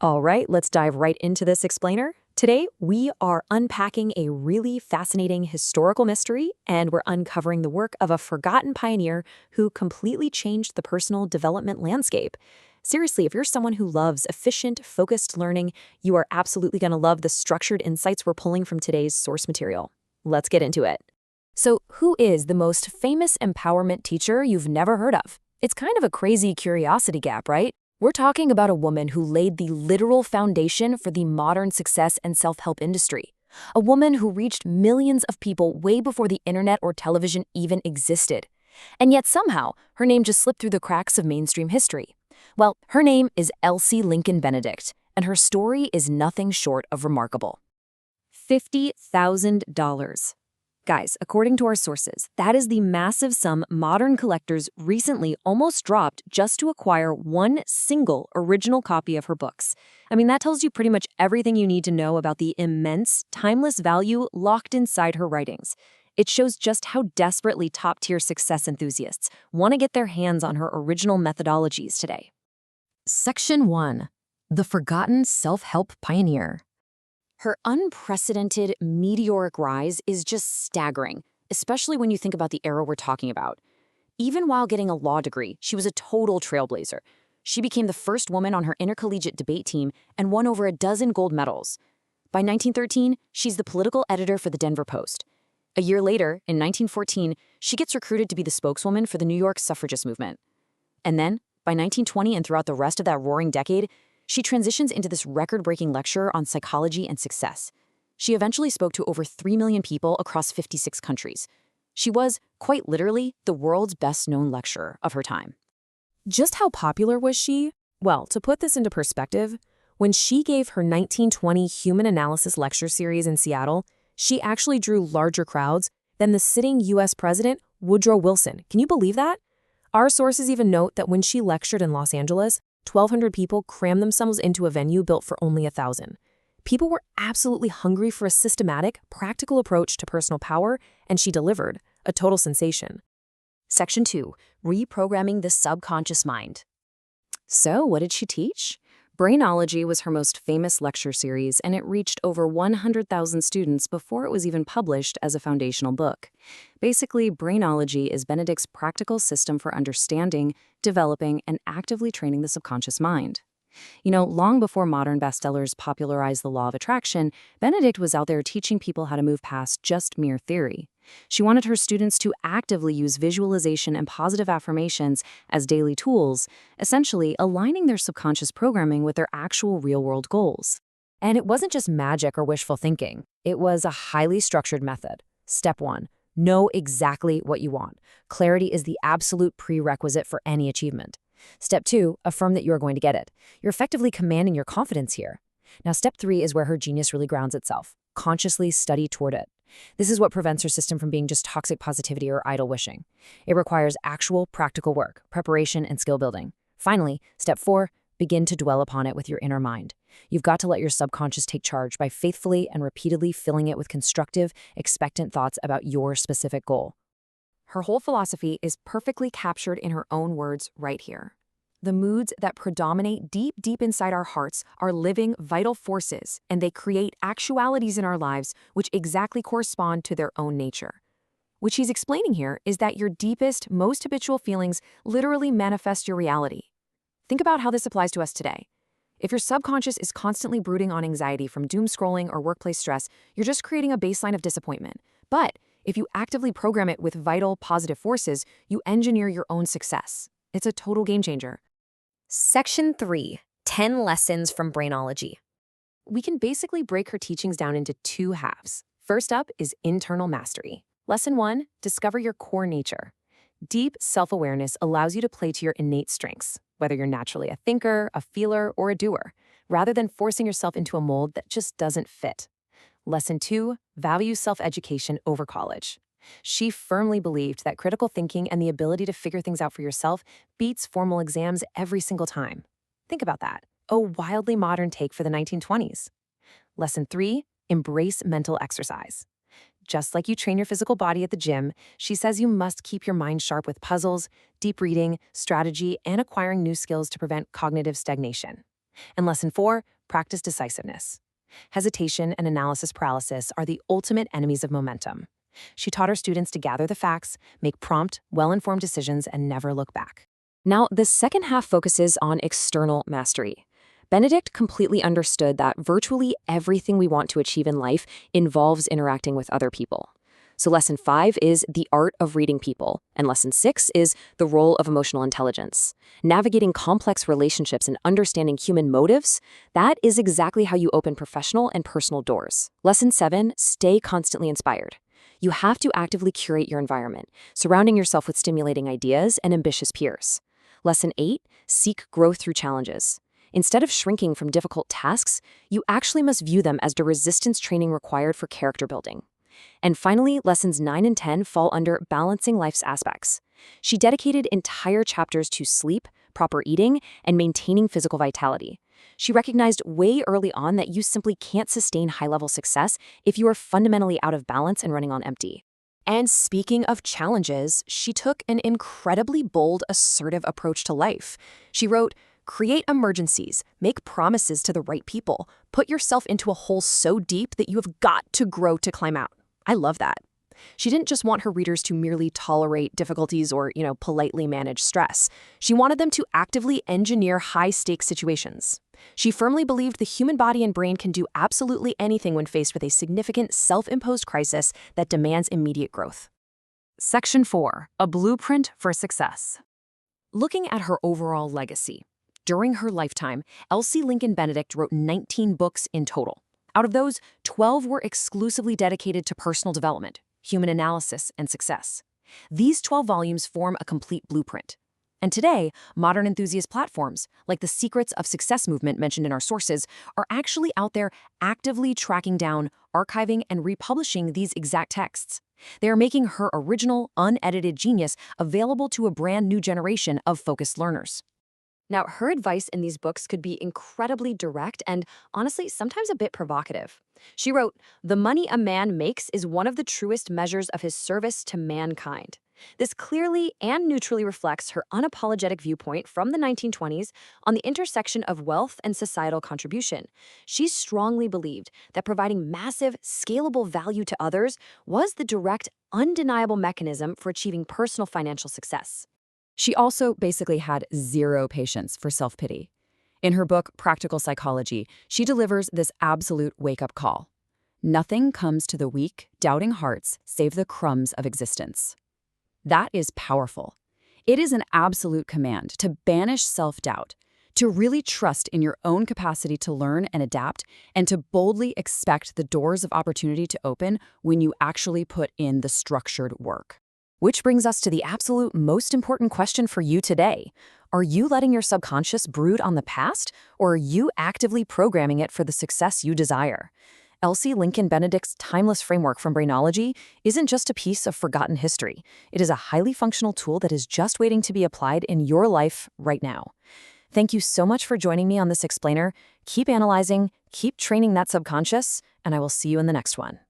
All right, let's dive right into this explainer. Today, we are unpacking a really fascinating historical mystery, and we're uncovering the work of a forgotten pioneer who completely changed the personal development landscape. Seriously, if you're someone who loves efficient, focused learning, you are absolutely going to love the structured insights we're pulling from today's source material. Let's get into it. So, who is the most famous empowerment teacher you've never heard of? It's kind of a crazy curiosity gap, right? We're talking about a woman who laid the literal foundation for the modern success and self-help industry. A woman who reached millions of people way before the internet or television even existed. And yet somehow, her name just slipped through the cracks of mainstream history. Well, her name is Elsie Lincoln Benedict, and her story is nothing short of remarkable. $50,000. Guys, according to our sources, that is the massive sum modern collectors recently almost dropped just to acquire one single original copy of her books. I mean, that tells you pretty much everything you need to know about the immense, timeless value locked inside her writings. It shows just how desperately top-tier success enthusiasts want to get their hands on her original methodologies today. Section 1. The Forgotten Self-Help Pioneer. Her unprecedented, meteoric rise is just staggering, especially when you think about the era we're talking about. Even while getting a law degree, she was a total trailblazer. She became the first woman on her intercollegiate debate team and won over a dozen gold medals. By 1913, she's the political editor for the Denver Post. A year later, in 1914, she gets recruited to be the spokeswoman for the New York suffragist movement. And then, by 1920 and throughout the rest of that roaring decade, she transitions into this record-breaking lecturer on psychology and success. She eventually spoke to over 3 million people across 56 countries. She was, quite literally, the world's best-known lecturer of her time. Just how popular was she? Well, to put this into perspective, when she gave her 1920 Human Analysis lecture series in Seattle, she actually drew larger crowds than the sitting U.S. President, Woodrow Wilson. Can you believe that? Our sources even note that when she lectured in Los Angeles, 1,200 people crammed themselves into a venue built for only 1,000. People were absolutely hungry for a systematic, practical approach to personal power, and she delivered, a total sensation. Section 2. Reprogramming the Subconscious Mind. So, what did she teach? Brainology was her most famous lecture series, and it reached over 100,000 students before it was even published as a foundational book. Basically, Brainology is Benedict's practical system for understanding, developing, and actively training the subconscious mind. You know, long before modern bestsellers popularized the law of attraction, Benedict was out there teaching people how to move past just mere theory. She wanted her students to actively use visualization and positive affirmations as daily tools, essentially aligning their subconscious programming with their actual real-world goals. And it wasn't just magic or wishful thinking. It was a highly structured method. Step 1. Know exactly what you want. Clarity is the absolute prerequisite for any achievement. Step 2, affirm that you are going to get it. You're effectively commanding your confidence here. Now, step 3 is where her genius really grounds itself. Consciously study toward it. This is what prevents her system from being just toxic positivity or idle wishing. It requires actual, practical work, preparation, and skill building. Finally, step 4, begin to dwell upon it with your inner mind. You've got to let your subconscious take charge by faithfully and repeatedly filling it with constructive, expectant thoughts about your specific goal. Her whole philosophy is perfectly captured in her own words right here. The moods that predominate deep inside our hearts are living, vital forces, and they create actualities in our lives which exactly correspond to their own nature. What she's explaining here is that your deepest, most habitual feelings literally manifest your reality. Think about how this applies to us today. If your subconscious is constantly brooding on anxiety from doom scrolling or workplace stress, you're just creating a baseline of disappointment. But if you actively program it with vital, positive forces, you engineer your own success. It's a total game changer. Section 3. 10 Lessons from Brainology. We can basically break her teachings down into 2 halves. First up is internal mastery. Lesson 1, discover your core nature. Deep self-awareness allows you to play to your innate strengths, whether you're naturally a thinker, a feeler, or a doer, rather than forcing yourself into a mold that just doesn't fit. Lesson 2, value self-education over college. She firmly believed that critical thinking and the ability to figure things out for yourself beats formal exams every single time. Think about that. A wildly modern take for the 1920s. Lesson 3, embrace mental exercise. Just like you train your physical body at the gym, she says you must keep your mind sharp with puzzles, deep reading, strategy, and acquiring new skills to prevent cognitive stagnation. And lesson 4, practice decisiveness. Hesitation and analysis paralysis are the ultimate enemies of momentum. She taught her students to gather the facts, make prompt, well-informed decisions, and never look back. Now, the second half focuses on external mastery. Benedict completely understood that virtually everything we want to achieve in life involves interacting with other people. So lesson 5 is the art of reading people, and lesson 6 is the role of emotional intelligence. Navigating complex relationships and understanding human motives, that is exactly how you open professional and personal doors. Lesson 7, stay constantly inspired. You have to actively curate your environment, surrounding yourself with stimulating ideas and ambitious peers. Lesson 8, seek growth through challenges. Instead of shrinking from difficult tasks, you actually must view them as the resistance training required for character building. And finally, lessons 9 and 10 fall under balancing life's aspects. She dedicated entire chapters to sleep, proper eating, and maintaining physical vitality. She recognized way early on that you simply can't sustain high-level success if you are fundamentally out of balance and running on empty. And speaking of challenges, she took an incredibly bold, assertive approach to life. She wrote, "Create emergencies, make promises to the right people, put yourself into a hole so deep that you have got to grow to climb out." I love that. She didn't just want her readers to merely tolerate difficulties or, politely manage stress. She wanted them to actively engineer high-stakes situations. She firmly believed the human body and brain can do absolutely anything when faced with a significant self-imposed crisis that demands immediate growth. Section 4, a blueprint for success. Looking at her overall legacy, during her lifetime, Elsie Lincoln Benedict wrote 19 books in total. Out of those, 12 were exclusively dedicated to personal development, human analysis, and success. These 12 volumes form a complete blueprint. And today, modern enthusiast platforms, like the Secrets of Success movement mentioned in our sources, are actually out there actively tracking down, archiving, and republishing these exact texts. They are making her original, unedited genius available to a brand new generation of focused learners. Now, her advice in these books could be incredibly direct and, honestly, sometimes a bit provocative. She wrote, "The money a man makes is one of the truest measures of his service to mankind." This clearly and neutrally reflects her unapologetic viewpoint from the 1920s on the intersection of wealth and societal contribution. She strongly believed that providing massive, scalable value to others was the direct, undeniable mechanism for achieving personal financial success. She also basically had zero patience for self-pity. In her book, Practical Psychology, she delivers this absolute wake-up call. Nothing comes to the weak, doubting hearts save the crumbs of existence. That is powerful. It is an absolute command to banish self-doubt, to really trust in your own capacity to learn and adapt, and to boldly expect the doors of opportunity to open when you actually put in the structured work. Which brings us to the absolute most important question for you today. Are you letting your subconscious brood on the past, or are you actively programming it for the success you desire? Elsie Lincoln Benedict's timeless framework from Brainology isn't just a piece of forgotten history. It is a highly functional tool that is just waiting to be applied in your life right now. Thank you so much for joining me on this explainer. Keep analyzing, keep training that subconscious, and I will see you in the next one.